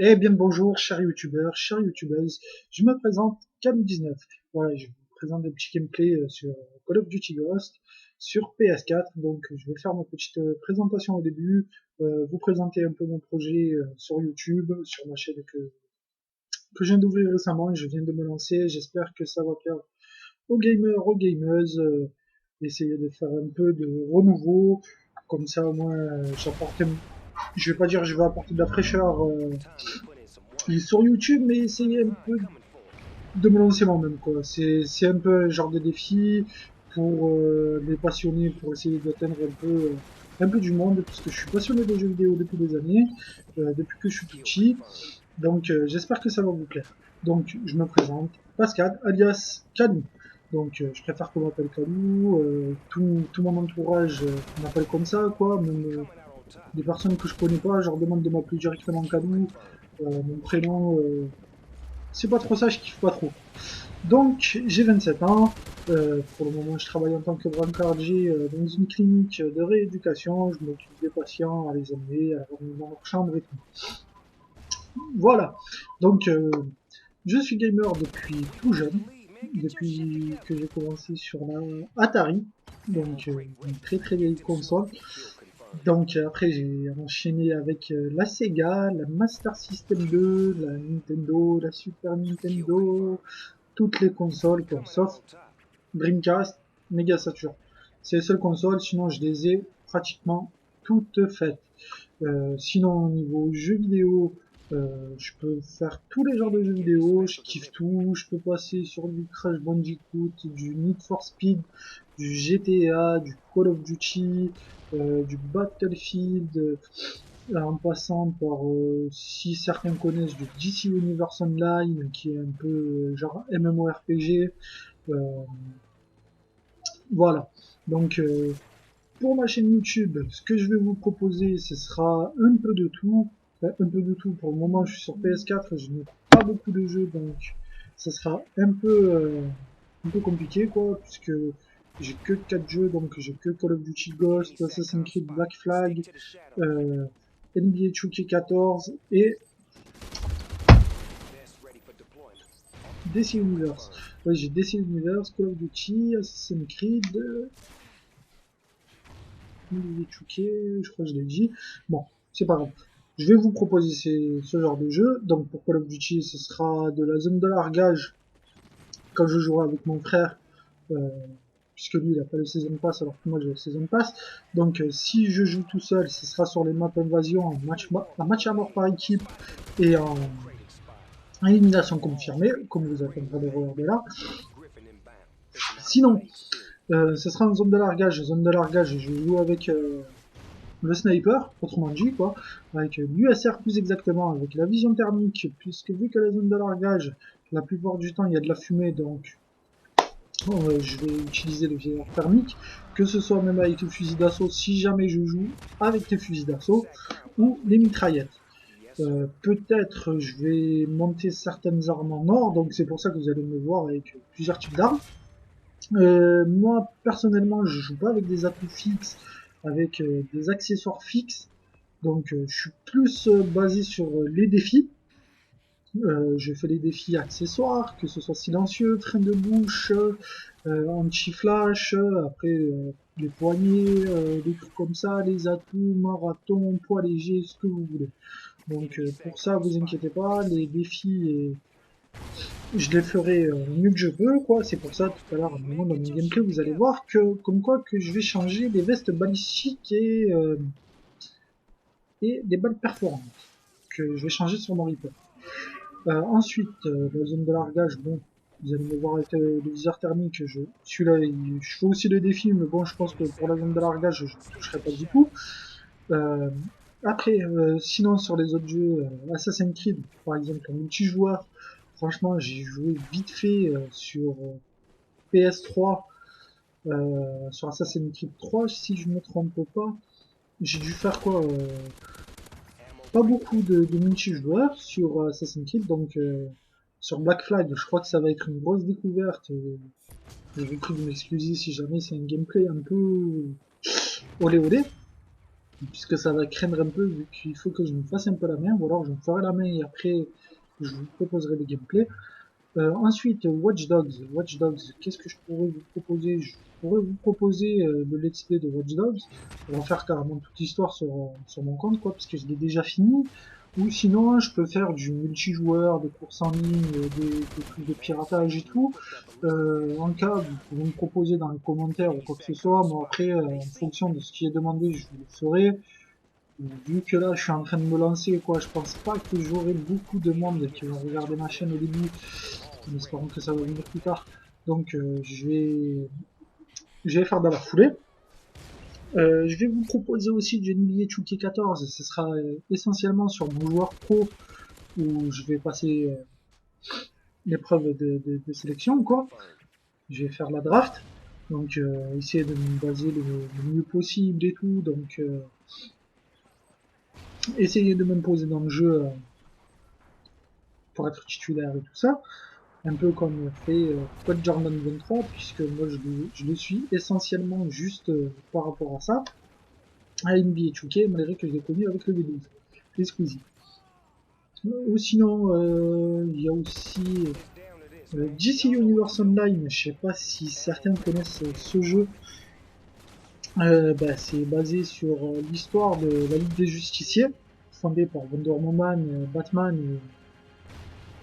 Eh bien bonjour chers youtubeurs, chères youtubeuses, je me présente Cam19. Voilà, je vous présente des petits gameplays sur Call of Duty Ghost sur PS4. Donc je vais faire ma petite présentation au début, vous présenter un peu mon projet sur YouTube, sur ma chaîne que je viens d'ouvrir récemment et je viens de me lancer. J'espère que ça va plaire aux gamers, aux gameuses, essayer de faire un peu de renouveau, comme ça au moins j'apporte, je vais pas dire que je vais apporter de la fraîcheur sur YouTube, mais essayer un peu de me lancer moi-même, quoi. C'est un peu un genre de défi pour les passionnés, pour essayer d'atteindre un peu du monde, puisque je suis passionné de jeux vidéo depuis des années, depuis que je suis tout petit. Donc j'espère que ça va vous plaire. Donc je me présente, Pascal, alias Calou. Donc je préfère qu'on m'appelle Calou, tout mon entourage m'appelle comme ça, quoi. Même des personnes que je connais pas, je leur demande de m'appeler directement Calou. Mon prénom, c'est pas trop ça, je kiffe pas trop. Donc, j'ai 27 ans. Pour le moment, je travaille en tant que brancardier dans une clinique de rééducation. Je m'occupe des patients, à les emmener, à les ramener dans leur chambre et tout. Voilà. Donc, je suis gamer depuis tout jeune, depuis que j'ai commencé sur la Atari, donc une très très vieille console. Donc après j'ai enchaîné avec la Sega, la Master System 2, la Nintendo, la Super Nintendo, toutes les consoles quoi, sauf Dreamcast, Mega Saturn. C'est les seules consoles, sinon je les ai pratiquement toutes faites. Sinon au niveau jeux vidéo, je peux faire tous les genres de jeux vidéo, je kiffe tout, je peux passer sur du Crash Bandicoot, du Need for Speed, du GTA, du Call of Duty, du Battlefield, en passant par, si certains connaissent, du DC Universe Online, qui est un peu genre MMORPG. Euh, voilà. Donc, pour ma chaîne YouTube, ce que je vais vous proposer, ce sera un peu de tout. Enfin, un peu de tout. Pour le moment, je suis sur PS4, je n'ai pas beaucoup de jeux, donc ça sera un peu compliqué, quoi, puisque j'ai que 4 jeux, donc j'ai que Call of Duty Ghost, Assassin's Creed Black Flag, euh, NBA 2K14 et DC Universe. Ouais, j'ai DC Universe, Call of Duty, Assassin's Creed, NBA 2K, je crois que je l'ai dit. Bon, c'est pas grave. Je vais vous proposer ce genre de jeu. Donc pour Call of Duty, ce sera de la zone de largage quand je jouerai avec mon frère, euh, puisque lui il a pas le Season Pass alors que moi j'ai le Season Pass. Donc si je joue tout seul, ce sera sur les maps invasion en match à mort par équipe et en élimination confirmée, comme vous attendrez de regarder là. Sinon, ce sera en zone de largage. Zone de largage, je joue avec le sniper, autrement dit, quoi, avec l'USR plus exactement, avec la vision thermique, puisque vu que la zone de largage, la plupart du temps, il y a de la fumée, donc je vais utiliser le viseur thermique, que ce soit même avec les fusils d'assaut, si jamais je joue avec les fusils d'assaut, ou les mitraillettes. Peut-être je vais monter certaines armes en or, donc c'est pour ça que vous allez me voir avec plusieurs types d'armes. Moi, personnellement, je joue pas avec des atouts fixes, avec des accessoires fixes. Donc, je suis plus basé sur les défis. Je fais les défis accessoires, que ce soit silencieux, frein de bouche, anti-flash, après les poignets, des trucs comme ça, les atouts, marathon, poids léger, ce que vous voulez. Donc, pour ça, vous inquiétez pas, les défis je les ferai mieux que je peux, quoi. C'est pour ça, tout à l'heure, à un moment dans mon gameplay, vous allez voir que, comme quoi, que je vais changer les vestes balistiques et des balles perforantes. Que je vais changer sur mon Reaper. Ensuite, la zone de largage, bon, vous allez me voir avec le viseur thermique, celui-là, je fais aussi le défi, mais bon, je pense que pour la zone de largage, je ne toucherai pas du tout. Euh, Après, sinon sur les autres jeux, Assassin's Creed, par exemple, en multijoueur, franchement, j'ai joué vite fait sur PS3, sur Assassin's Creed 3, si je me trompe pas. J'ai dû faire quoi pas beaucoup de multijoueurs sur Assassin's Creed, donc sur Black Flag, je crois que ça va être une grosse découverte. Je vous prie de m'excuser si jamais c'est un gameplay un peu olé olé. puisque ça va craindre un peu vu qu'il faut que je me fasse un peu la main, ou alors je me ferai la main et après je vous proposerai le gameplay. Ensuite, Watch Dogs. Watch Dogs, qu'est-ce que je pourrais vous proposer? Je pourrais vous proposer le let's play de Watch Dogs. On va faire carrément toute l'histoire sur mon compte, quoi, parce que je l'ai déjà fini. Ou sinon, je peux faire du multijoueur, des courses en ligne, des trucs de piratage et tout. En cas, vous pouvez me proposer dans les commentaires ou quoi que ce soit. Moi, après, en fonction de ce qui est demandé, je vous le ferai. Vu que là, je suis en train de me lancer, quoi, je pense pas que j'aurai beaucoup de monde qui vont regarder ma chaîne au début, en espérant que ça va venir plus tard. Donc, je vais faire dans la foulée. Je vais vous proposer aussi du NBA 2K14. Ce sera essentiellement sur mon joueur pro où je vais passer l'épreuve de sélection, quoi. Je vais faire la draft. Donc, essayer de me baser le mieux possible et tout. Donc, essayer de m'imposer dans le jeu pour être titulaire et tout ça. Un peu comme fait Code Jordan 23, puisque moi je le suis essentiellement juste par rapport à ça, à NBA 2K, malgré que je l'ai connu avec le V12, les Squeezie. Ou sinon, il y a aussi DC Universe Online, je sais pas si certains connaissent ce jeu. C'est basé sur l'histoire de la Ligue des Justiciers, fondée par Wonder Woman, Batman et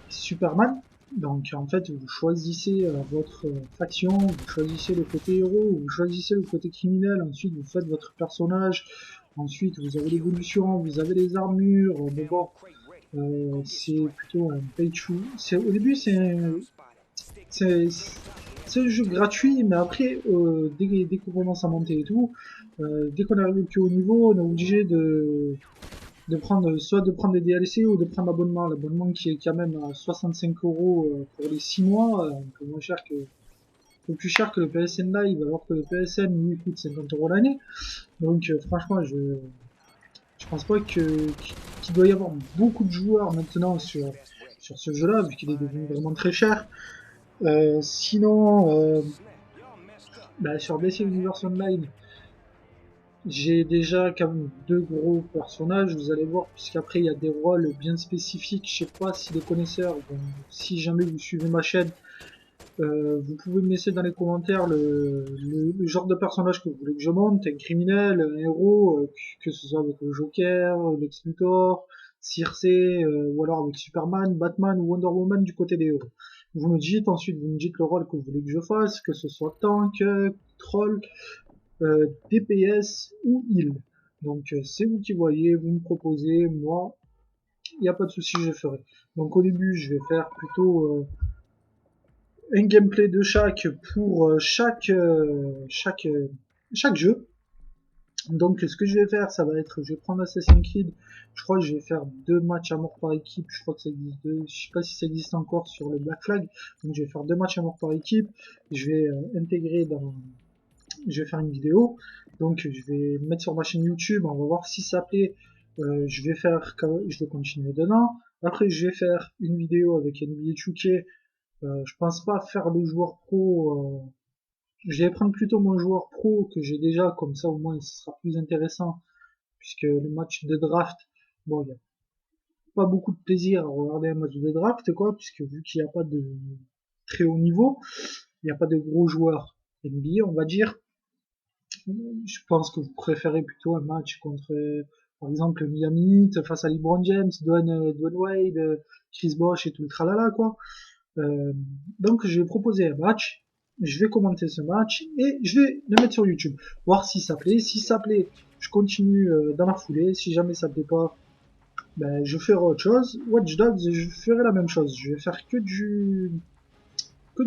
Superman. Donc en fait, vous choisissez votre faction, vous choisissez le côté héros, vous choisissez le côté criminel, ensuite vous faites votre personnage, ensuite vous avez l'évolution, vous avez les armures, mais bon, c'est plutôt un pay to... Au début c'est un jeu gratuit, mais après, dès qu'on commence à monter et tout, dès qu'on arrive au plus haut niveau, on est obligé soit de prendre des DLC ou de prendre l'abonnement. L'abonnement qui est quand même à 65 € pour les 6 mois, un peu moins cher que, un peu plus cher que le PSN Live, alors que le PSN lui coûte 50 € l'année. Donc franchement, je pense pas qu'il doit y avoir beaucoup de joueurs maintenant sur ce jeu-là, vu qu'il est devenu vraiment très cher. Sinon, sur DC Universe Online, j'ai déjà quand même deux gros personnages, vous allez voir, puisqu'après il y a des rôles bien spécifiques. Je sais pas si les connaisseurs, bon, si jamais vous suivez ma chaîne, vous pouvez me laisser dans les commentaires le genre de personnage que vous voulez que je monte, un criminel, un héros, que ce soit avec le Joker, Lex Luthor, Circe, ou alors avec Superman, Batman ou Wonder Woman du côté des héros. Vous me dites ensuite, vous me dites le rôle que vous voulez que je fasse, que ce soit tank, troll, DPS ou heal. Donc c'est vous qui voyez, vous me proposez, moi, il n'y a pas de souci, je ferai. Donc au début, je vais faire plutôt un gameplay de chaque pour chaque jeu. Donc ce que je vais faire, ça va être, je vais prendre Assassin's Creed, je crois que je vais faire 2 matchs à mort par équipe, je crois que ça existe, je sais pas si ça existe encore sur le Black Flag, donc je vais faire 2 matchs à mort par équipe, je vais intégrer je vais faire une vidéo, donc je vais mettre sur ma chaîne YouTube, on va voir si ça plaît, je vais continuer dedans, après je vais faire une vidéo avec NBA 2K, je pense pas faire le joueur pro, je vais prendre plutôt mon joueur pro que j'ai déjà, comme ça au moins ce sera plus intéressant, puisque les matchs de draft, bon, il n'y a pas beaucoup de plaisir à regarder un match de draft, quoi, puisque vu qu'il n'y a pas de très haut niveau, il n'y a pas de gros joueurs NBA, on va dire, je pense que vous préférez plutôt un match contre, par exemple, Miami Heat face à LeBron James, Dwayne Wade, Chris Bosh et tout le tralala, quoi. Euh, donc je vais proposer un match, je vais commenter ce match et je vais le mettre sur YouTube, voir si ça plaît. Si ça plaît, je continue dans la foulée. Si jamais ça plaît pas, ben, je ferai autre chose. Watch Dogs, je ferai la même chose. Je vais faire que du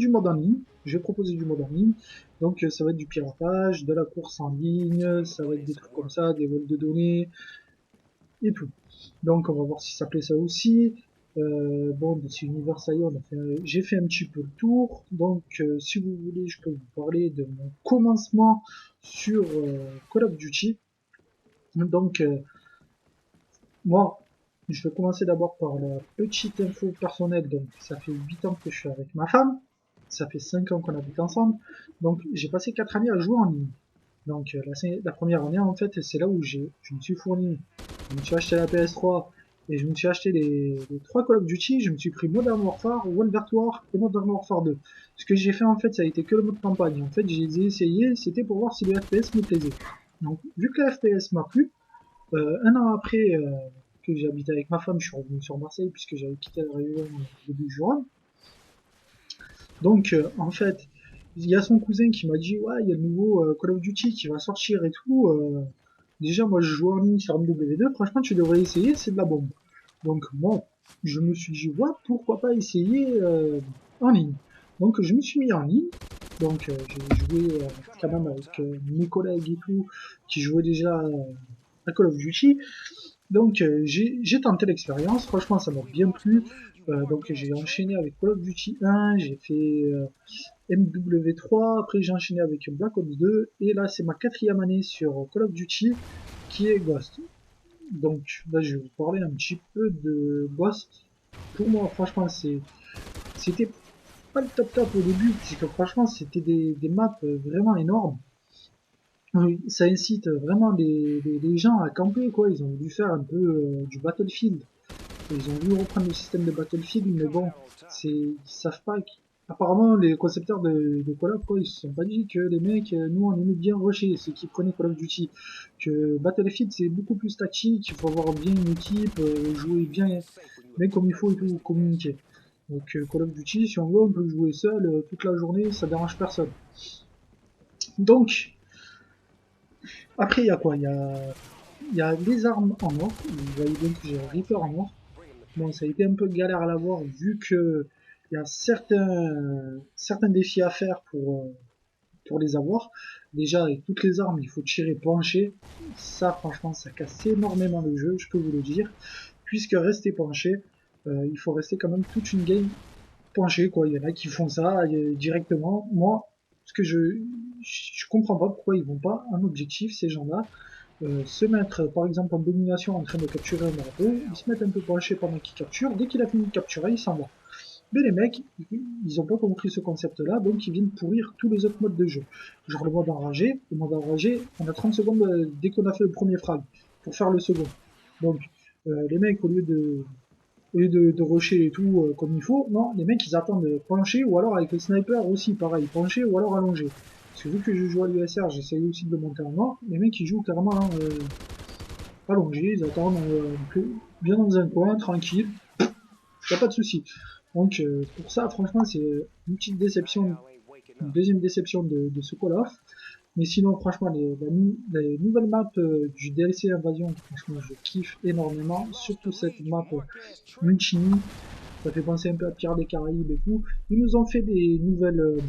mode en ligne. Je vais proposer du mode en ligne. Donc ça va être du piratage, de la course en ligne, ça va être des trucs comme ça, des vols de données et tout. Donc on va voir si ça plaît ça aussi. Bon, d'ici Univers, ça y est, j'ai fait un petit peu le tour. Donc si vous voulez, je peux vous parler de mon commencement sur Call of Duty. Donc moi, je vais commencer d'abord par la petite info personnelle. Donc ça fait 8 ans que je suis avec ma femme. Ça fait 5 ans qu'on habite ensemble. Donc j'ai passé 4 années à jouer en ligne. Donc la première année en fait c'est là où je me suis fourni. Je me suis acheté la PS3 et je me suis acheté les 3 Call of Duty, je me suis pris Modern Warfare, World at War et Modern Warfare 2. Ce que j'ai fait en fait ça a été que le mode campagne. En fait j'ai essayé, c'était pour voir si le FPS me plaisait. Donc vu que le FPS m'a plu, un an après que j'ai habité avec ma femme, je suis revenu sur Marseille puisque j'avais quitté la Réunion début juin. Donc, en fait, il y a son cousin qui m'a dit, ouais, il y a le nouveau Call of Duty qui va sortir et tout. Déjà, moi, je joue en ligne sur MW2. Franchement, tu devrais essayer, c'est de la bombe. Donc, moi, je me suis dit, ouais, pourquoi pas essayer en ligne. Donc, je me suis mis en ligne. Donc, j'ai joué quand même avec mes collègues et tout, qui jouaient déjà à Call of Duty. Donc j'ai tenté l'expérience, franchement ça m'a bien plu. Donc j'ai enchaîné avec Call of Duty 1, j'ai fait MW3, après j'ai enchaîné avec Black Ops 2, et là c'est ma 4e année sur Call of Duty qui est Ghost. Donc là je vais vous parler un petit peu de Ghost. Pour moi franchement c'était pas le top top au début, puisque franchement c'était des maps vraiment énormes. Oui, ça incite vraiment les gens à camper, quoi. Ils ont voulu faire un peu du Battlefield. Ils ont voulu reprendre le système de Battlefield, mais bon, ils savent pas. Apparemment, les concepteurs de Call of, quoi, ils se sont pas dit que les mecs, nous, on aimait bien rusher, ceux qui prenaient Call of Duty. Que Battlefield, c'est beaucoup plus tactique, il faut avoir bien une équipe, jouer bien comme il faut et tout, communiquer. Donc, Call of Duty, si on veut, on peut jouer seul toute la journée, ça dérange personne. Donc, après, il y a quoi? Il y a les armes en or. Vous voyez bien que j'ai un Reaper en or. Bon, ça a été un peu galère à l'avoir vu que il y a certains défis à faire pour les avoir. Déjà, avec toutes les armes, il faut tirer penché. Ça, franchement, ça casse énormément le jeu, je peux vous le dire. Puisque rester penché, il faut rester quand même toute une game penché, quoi. Il y en a qui font ça directement. Moi, ce que je comprends pas pourquoi ils vont pas un objectif, ces gens-là se mettre par exemple en domination en train de capturer un marteau, ils se mettent un peu penchés pendant qu'il capture, dès qu'il a fini de capturer, il s'en va. Mais les mecs, ils ont pas compris ce concept-là, donc ils viennent pourrir tous les autres modes de jeu. Genre le mode enragé, on a 30 secondes dès qu'on a fait le premier frag, pour faire le second. Donc les mecs, au lieu de rusher et tout comme il faut, non, les mecs ils attendent pencher ou alors avec le sniper aussi, pareil, pencher ou alors allongé. Parce que vu que je joue à l'USR, j'essaye aussi de le monter en mort, les mecs ils jouent carrément allongés, ils attendent bien dans un coin, tranquille, y a pas de souci. Donc pour ça, franchement, c'est une petite déception, une deuxième déception de ce Call of. Mais sinon, franchement, les nouvelles maps du DLC Invasion, franchement, je kiffe énormément. Surtout cette map Munchini, ça fait penser un peu à Pierre des Caraïbes et tout. Ils nous ont fait des nouvelles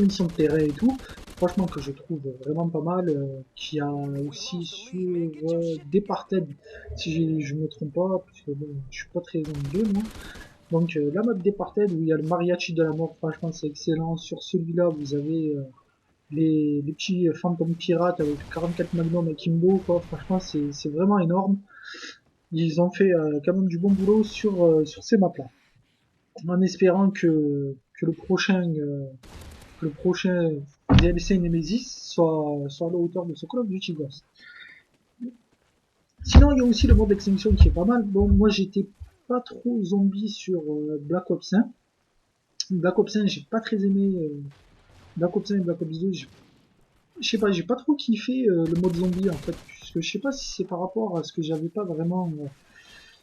missions de terrain et tout. Franchement, que je trouve vraiment pas mal. Qui a aussi sur Departed, si je me trompe pas, parce que bon, je suis pas très anglais moi. Donc la map Departed où il y a le mariachi de la mort, franchement c'est excellent. Sur celui-là, vous avez les petits fantômes pirates avec 44 Magnum et Kimbo, quoi. Franchement, c'est vraiment énorme. Ils ont fait quand même du bon boulot sur ces maps-là. En espérant que le prochain DLC Nemesis soit à la hauteur de ce Call of Duty Ghost. Sinon, il y a aussi le mode extinction qui est pas mal. Bon, moi, j'étais pas trop zombie sur Black Ops 1. Black Ops 1, j'ai pas très aimé. Black Ops 1 et Black Ops 2, je sais pas, j'ai pas trop kiffé le mode zombie en fait. Puisque je sais pas si c'est par rapport à ce que j'avais pas vraiment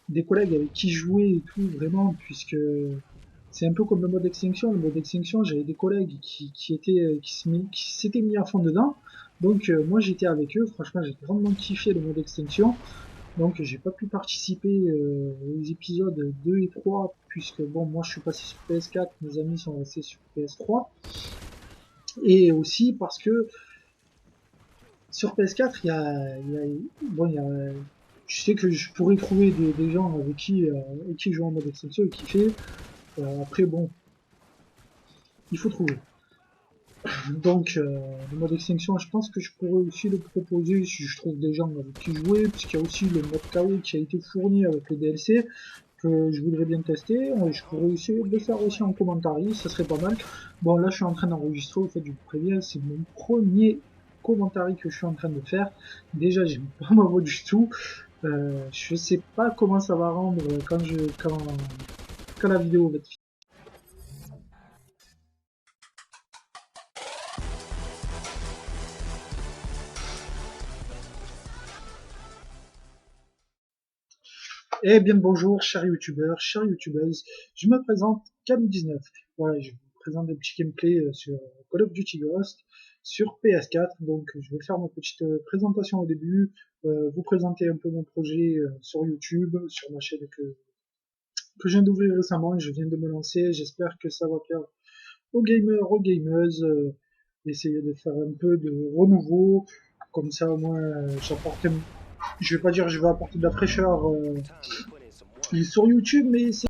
des collègues avec qui jouer et tout, vraiment, puisque c'est un peu comme le mode extinction. Le mode extinction, j'avais des collègues qui s'étaient mis à fond dedans. Donc moi j'étais avec eux, franchement j'ai grandement kiffé le mode extinction. Donc j'ai pas pu participer aux épisodes 2 et 3 puisque bon moi je suis passé sur PS4, mes amis sont restés sur PS3. Et aussi parce que sur PS4 je sais que je pourrais trouver des gens avec qui jouer en mode extinction et kiffer. Après bon, il faut trouver. Donc le mode extinction, je pense que je pourrais aussi le proposer si je trouve des gens avec qui jouer, puisqu'il y a aussi le mode KO qui a été fourni avec le DLC que je voudrais bien tester. Je pourrais essayer de le faire aussi en commentaire, ça serait pas mal. Bon là je suis en train d'enregistrer, au fait je vous préviens, c'est mon premier commentaires que je suis en train de faire. Déjà, j'aime pas ma voix du tout. Je sais pas comment ça va rendre quand la vidéo va être finie. Eh bien bonjour, chers youtubeurs, chères youtubeuses, je me présente Cam19. Voilà, je vous présente des petits gameplays sur Call of Duty Ghost sur PS4. Donc je vais faire ma petite présentation au début, vous présenter un peu mon projet sur YouTube, sur ma chaîne que je viens d'ouvrir récemment et je viens de me lancer. J'espère que ça va plaire aux gamers, aux gameuses, essayer de faire un peu de renouveau, comme ça au moins je vais pas dire que je vais apporter de la fraîcheur sur YouTube, mais c'est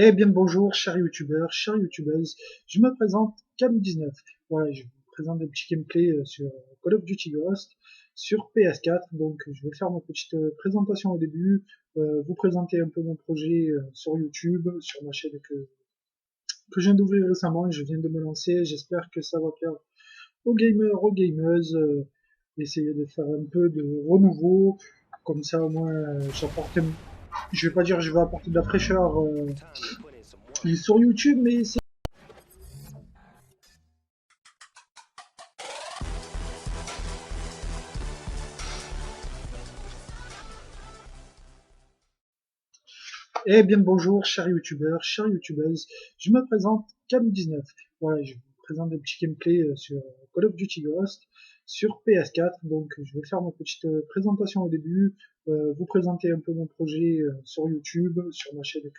Eh bien bonjour, chers youtubeurs, chères youtubeuses, je me présente Cam19. Voilà, je vous présente des petits gameplays sur Call of Duty Ghost sur PS4. Donc je vais faire ma petite présentation au début, vous présenter un peu mon projet sur YouTube, sur ma chaîne que je viens d'ouvrir récemment et je viens de me lancer. J'espère que ça va plaire aux gamers, aux gameuses, essayer de faire un peu de renouveau, comme ça au moins je vais pas dire que je vais apporter de la fraîcheur sur YouTube, mais c'est Eh bien bonjour, chers youtubeurs, chères youtubeuses, je me présente Cam19. Voilà, je vous présente des petits gameplays sur Call of Duty Ghost sur PS4. Donc je vais faire ma petite présentation au début, vous présenter un peu mon projet sur YouTube, sur ma chaîne